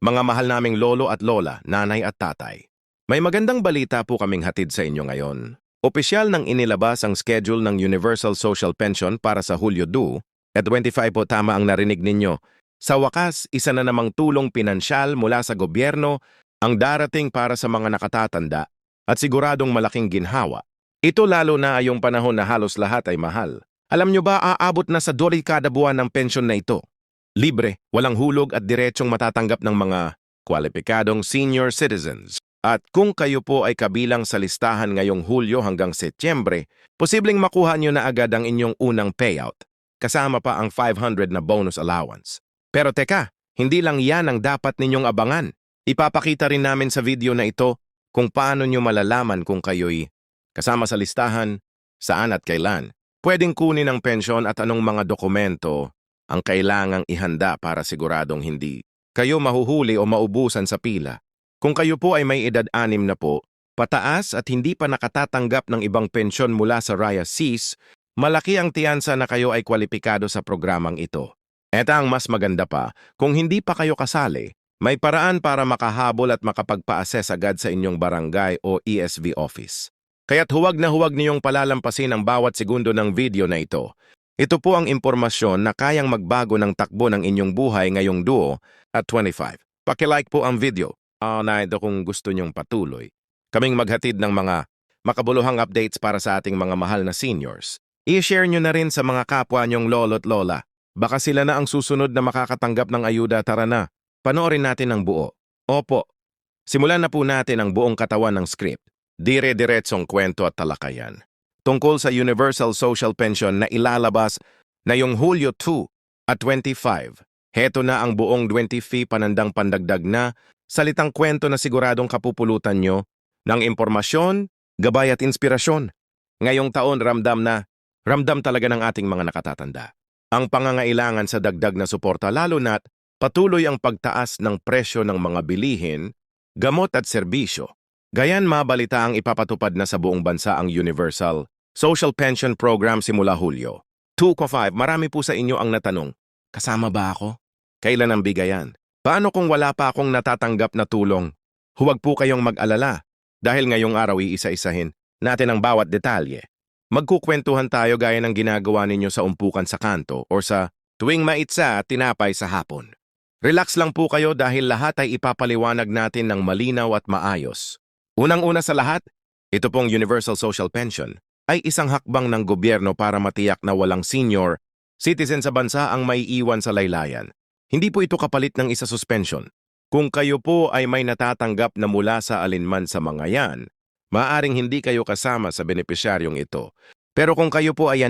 Mga mahal naming lolo at lola, nanay at tatay. May magandang balita po kaming hatid sa inyo ngayon. Opisyal nang inilabas ang schedule ng Universal Social Pension para sa Hulyo 2 at 25 po tama ang narinig ninyo. Sa wakas, isa na namang tulong pinansyal mula sa gobyerno ang darating para sa mga nakatatanda at siguradong malaking ginhawa. Ito lalo na ayong panahon na halos lahat ay mahal. Alam nyo ba aabot na sa $2 kada buwan ng pensyon na ito? Libre, walang hulog at diretsong matatanggap ng mga kwalipikadong senior citizens. At kung kayo po ay kabilang sa listahan ngayong Hulyo hanggang Setyembre, posibleng makuha nyo na agad ang inyong unang payout, kasama pa ang 500 na bonus allowance. Pero teka, hindi lang yan ang dapat ninyong abangan. Ipapakita rin namin sa video na ito kung paano nyo malalaman kung kayo'y kasama sa listahan, saan at kailan. Pwedeng kunin ang pensyon at anong mga dokumento ang kailangang ihanda para siguradong hindi kayo mahuhuli o maubusan sa pila. Kung kayo po ay may edad 6 na po, pataas at hindi pa nakatatanggap ng ibang pensyon mula sa RIA-CIS, malaki ang tiyansa na kayo ay kwalipikado sa programang ito. At ang mas maganda pa, kung hindi pa kayo kasali, may paraan para makahabol at makapagpa-assess agad sa inyong barangay o ESV office. Kaya't huwag na huwag niyong palalampasin ang bawat segundo ng video na ito. Ito po ang impormasyon na kayang magbago ng takbo ng inyong buhay ngayong 2 at 25. Paki-like po ang video. Na ito kung gusto nyong patuloy. Kaming maghatid ng mga makabuluhang updates para sa ating mga mahal na seniors. I-share nyo na rin sa mga kapwa nyong lolo't lola. Baka sila na ang susunod na makakatanggap ng ayuda. Tara na, panoorin natin ang buo. Opo, simulan na po natin ang buong katawan ng script. Dire-diretsong kwento at talakayan. Tungkol sa Universal Social Pension na ilalabas na yung Hulyo 2 at 25. Heto na ang buong 20 panandang pandagdag na salitang kwento na siguradong kapupulutan nyo ng impormasyon, gabay at inspirasyon. Ngayong taon ramdam talaga ng ating mga nakatatanda ang pangangailangan sa dagdag na suporta lalo na't patuloy ang pagtaas ng presyo ng mga bilihin, gamot at serbisyo. Gayan mabalita ang ipapatupad na sa buong bansa ang Universal Social Pension Program simula Hulyo 2.5. Marami po sa inyo ang natanong, kasama ba ako? Kailan ang bigayan? Paano kung wala pa akong natatanggap na tulong? Huwag po kayong mag-alala dahil ngayong araw iisa-isahin natin ang bawat detalye. Magkukwentuhan tayo gaya ng ginagawa ninyo sa umpukan sa kanto o sa tuwing maitsa at tinapay sa hapon. Relax lang po kayo dahil lahat ay ipapaliwanag natin ng malinaw at maayos. Unang-una sa lahat, ito pong Universal Social Pension ay isang hakbang ng gobyerno para matiyak na walang senior citizen sa bansa ang maiiwan sa laylayan. Hindi po ito kapalit ng isa suspension. Kung kayo po ay may natatanggap na mula sa alinman sa mga yan, maaaring hindi kayo kasama sa benepisyaryong ito. Pero kung kayo po ay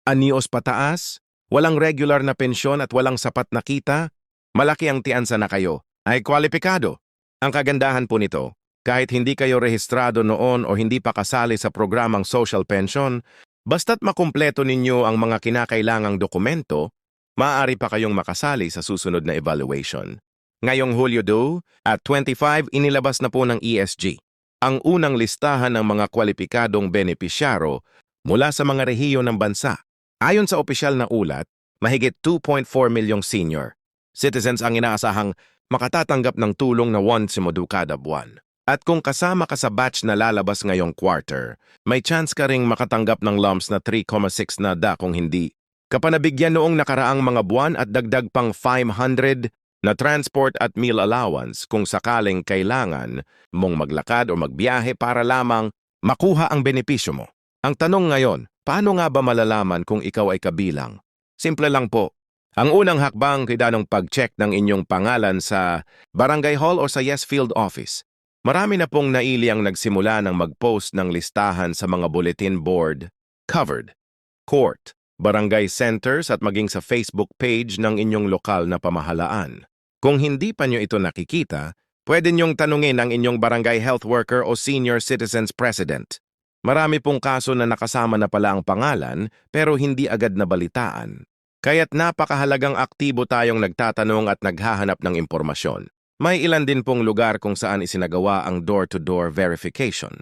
anios pataas, walang regular na pensyon at walang sapat na kita, malaki ang tiyansa na kayo ay kwalipikado. Ang kagandahan po nito, kahit hindi kayo rehistrado noon o hindi pa kasali sa programang social pension, basta't makumpleto ninyo ang mga kinakailangang dokumento, maaari pa kayong makasali sa susunod na evaluation. Ngayong Hulyo 2 at 25 inilabas na po ng ESG ang unang listahan ng mga kwalipikadong benepisyaro mula sa mga rehiyon ng bansa. Ayon sa opisyal na ulat, mahigit 2.4 milyong senior citizens ang inaasahang makatatanggap ng tulong na 1 kada buwan. At kung kasama ka sa batch na lalabas ngayong quarter, may chance ka ring makatanggap ng lumps na 3.6 kung hindi kapanabigyan noong nakaraang mga buwan at dagdag pang 500 na transport at meal allowance kung sakaling kailangan mong maglakad o magbiyahe para lamang makuha ang benepisyo mo. Ang tanong ngayon, paano nga ba malalaman kung ikaw ay kabilang? Simple lang po. Ang unang hakbang kailangang pag-check ng inyong pangalan sa Barangay Hall o sa Yes Field Office. Marami na pong naili ang nagsimula ng mag-post ng listahan sa mga bulletin board, covered, court, barangay centers at maging sa Facebook page ng inyong lokal na pamahalaan. Kung hindi pa nyo ito nakikita, pwede nyong tanungin ang inyong barangay health worker o senior citizens president. Marami pong kaso na nakasama na pala ang pangalan pero hindi agad nabalitaan. Kaya't napakahalagang aktibo tayong nagtatanong at naghahanap ng impormasyon. May ilan din pong lugar kung saan isinagawa ang door-to-door verification.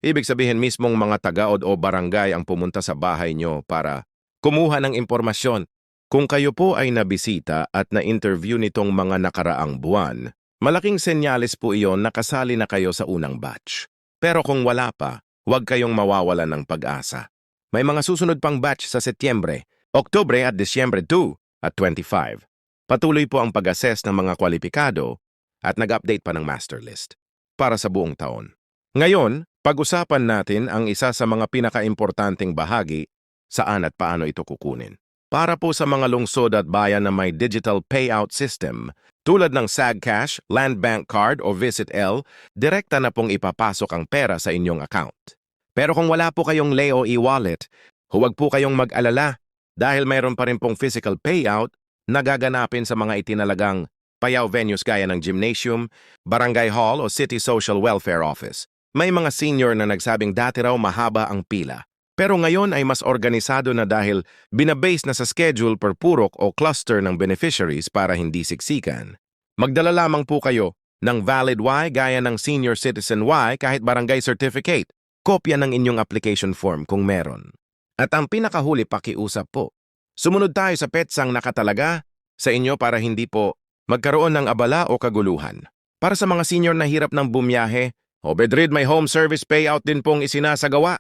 Ibig sabihin mismong mga tagaod o barangay ang pumunta sa bahay nyo para kumuha ng impormasyon. Kung kayo po ay nabisita at na-interview nitong mga nakaraang buwan, Malaking senyales po iyon na kasali na kayo sa unang batch. Pero kung wala pa, huwag kayong mawawalan ng pag-asa. May mga susunod pang batch sa Setyembre, Oktubre at Disyembre 2 at 25. Patuloy po ang pag-assess ng mga kwalipikado at nag-update pa ng master list para sa buong taon. Ngayon, pag-usapan natin ang isa sa mga pinakaimportanteng bahagi, saan at paano ito kukunin. Para po sa mga lungsod at bayan na may digital payout system, tulad ng SAGCash, Land Bank Card o Visit L, direkta na pong ipapasok ang pera sa inyong account. Pero kung wala po kayong Leo e-wallet, huwag po kayong mag-alala dahil mayroon pa rin pong physical payout na gaganapin sa mga itinalagang payaw venues gaya ng gymnasium, barangay hall o city social welfare office. May mga senior na nagsabing dati raw mahaba ang pila. Pero ngayon ay mas organisado na dahil binabase na sa schedule per purok o cluster ng beneficiaries para hindi siksikan. Magdala lamang po kayo ng valid Y gaya ng senior citizen Y kahit barangay certificate, kopya ng inyong application form kung meron. At ang pinakahuli pakiusap po, sumunod tayo sa petsang nakatalaga sa inyo para hindi po magkaroon ng abala o kaguluhan. Para sa mga senior na hirap ng bumiyahe, Obedrid may home service payout din pong isinasagawa.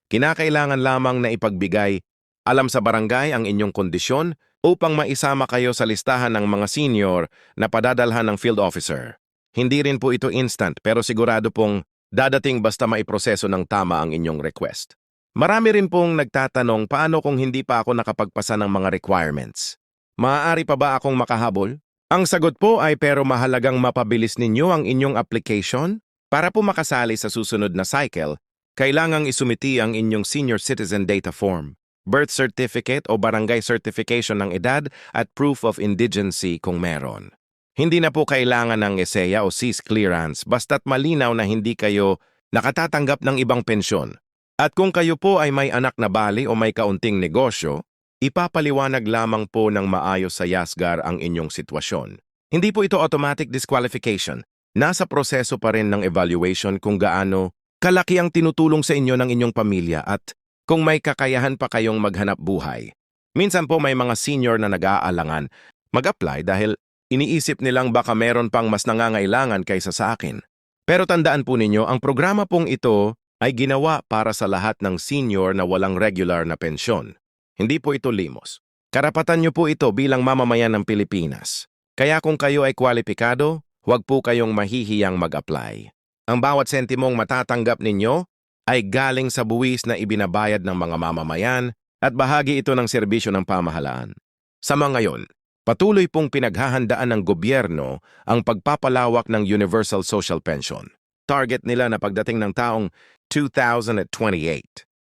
Kinakailangan lamang na ipagbigay alam sa barangay ang inyong kondisyon upang maisama kayo sa listahan ng mga senior na padadalhan ng field officer. Hindi rin po ito instant pero sigurado pong dadating basta maiproseso ng tama ang inyong request. Marami rin pong nagtatanong paano kung hindi pa ako nakapagpasa ng mga requirements. Maaari pa ba akong makahabol? Ang sagot po ay pero mahalagang mapabilis ninyo ang inyong application para po makasali sa susunod na cycle. Kailangang isumiti ang inyong senior citizen data form, birth certificate o barangay certification ng edad at proof of indigency kung meron. Hindi na po kailangan ng ESEA o CIS clearance basta't malinaw na hindi kayo nakatatanggap ng ibang pensyon. At kung kayo po ay may anak na bali o may kaunting negosyo, ipapaliwanag lamang po ng maayos sa YASGAR ang inyong sitwasyon. Hindi po ito automatic disqualification. Nasa proseso pa rin ng evaluation kung gaano kalaki ang tinutulong sa inyo ng inyong pamilya at kung may kakayahan pa kayong maghanap buhay. Minsan po may mga senior na nag-aalangan mag-apply dahil iniisip nilang baka meron pang mas nangangailangan kaysa sa akin. Pero tandaan po ninyo, ang programa pong ito ay ginawa para sa lahat ng senior na walang regular na pensyon. Hindi po ito limos. Karapatan niyo po ito bilang mamamayan ng Pilipinas. Kaya kung kayo ay kwalipikado, huwag po kayong mahihiyang mag-apply. Ang bawat sentimong matatanggap ninyo ay galing sa buwis na ibinabayad ng mga mamamayan at bahagi ito ng serbisyo ng pamahalaan. Sa mga ngayon, patuloy pong pinaghahandaan ng gobyerno ang pagpapalawak ng Universal Social Pension. Target nila na pagdating ng taong 2028.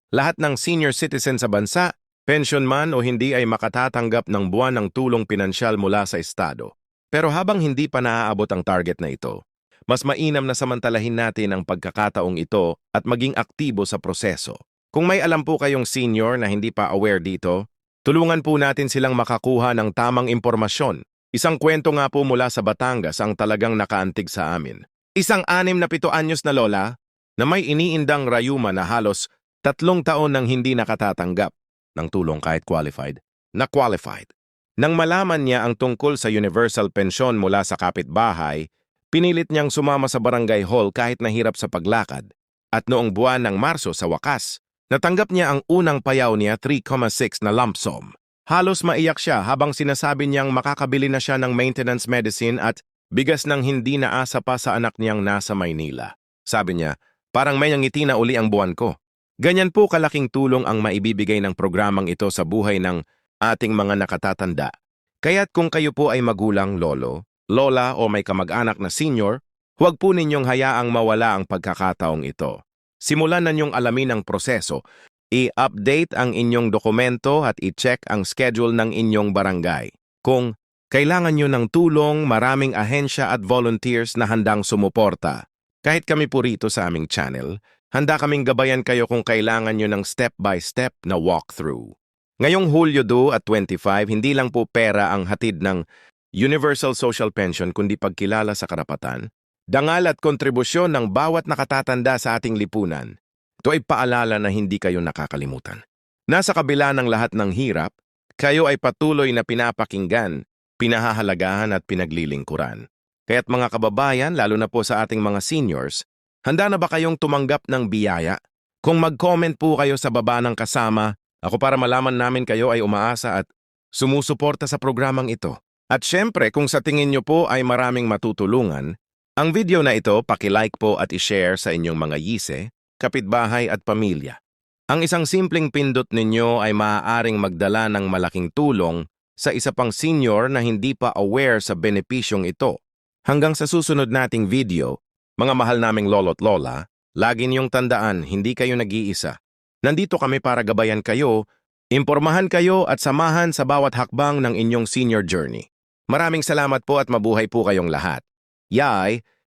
Lahat ng senior citizen sa bansa, pension man o hindi ay makatatanggap ng buwan ng tulong pinansyal mula sa Estado. Pero habang hindi pa naaabot ang target na ito, mas mainam na samantalahin natin ang pagkakataong ito at maging aktibo sa proseso. Kung may alam po kayong senior na hindi pa aware dito, tulungan po natin silang makakuha ng tamang impormasyon. Isang kwento nga po mula sa Batangas ang talagang nakaantig sa amin. Isang 67 anyos na lola na may iniindang rayuma na halos 3 taon nang hindi nakatatanggap ng tulong kahit qualified, na qualified. Nang malaman niya ang tungkol sa universal pension mula sa kapitbahay, pinilit niyang sumama sa barangay hall kahit nahirap sa paglakad. At noong buwan ng Marso sa wakas, natanggap niya ang unang payaw niya 3,6 na lump sum. Halos maiyak siya habang sinasabi niyang makakabili na siya ng maintenance medicine at bigas ng hindi naasa pa sa anak niyang nasa Maynila. Sabi niya, parang may ngiti na uli ang buwan ko. Ganyan po kalaking tulong ang maibibigay ng programang ito sa buhay ng ating mga nakatatanda. Kaya't kung kayo po ay magulang, lolo, lola o may kamag-anak na senior, huwag po ninyong hayaang mawala ang pagkakataong ito. Simulan na ninyong alamin ang proseso, i-update ang inyong dokumento at i-check ang schedule ng inyong barangay. Kung kailangan nyo ng tulong, maraming ahensya at volunteers na handang sumuporta. Kahit kami po rito sa aming channel, handa kaming gabayan kayo kung kailangan nyo ng step-by-step na walkthrough. Ngayong Hulyo 2 at 25, hindi lang po pera ang hatid ng Universal Social Pension kundi pagkilala sa karapatan, dangal at kontribusyon ng bawat nakatatanda sa ating lipunan. Ito ay paalala na hindi kayo nakakalimutan. Nasa kabila ng lahat ng hirap, kayo ay patuloy na pinapakinggan, pinahahalagahan at pinaglilingkuran. Kaya't mga kababayan, lalo na po sa ating mga seniors, handa na ba kayong tumanggap ng biyaya? Kung mag-comment po kayo sa baba ng kasama, ako para malaman namin kayo ay umaasa at sumusuporta sa programang ito. At syempre, kung sa tingin nyo po ay maraming matutulungan, ang video na ito paki-like po at i-share sa inyong mga yise, kapitbahay at pamilya. Ang isang simpleng pindot ninyo ay maaaring magdala ng malaking tulong sa isa pang senior na hindi pa aware sa benepisyong ito. Hanggang sa susunod nating video, mga mahal naming lolo't lola, lagi niyong tandaan, hindi kayo nag-iisa. Nandito kami para gabayan kayo, impormahan kayo at samahan sa bawat hakbang ng inyong senior journey. Maraming salamat po at mabuhay po kayong lahat. Yay!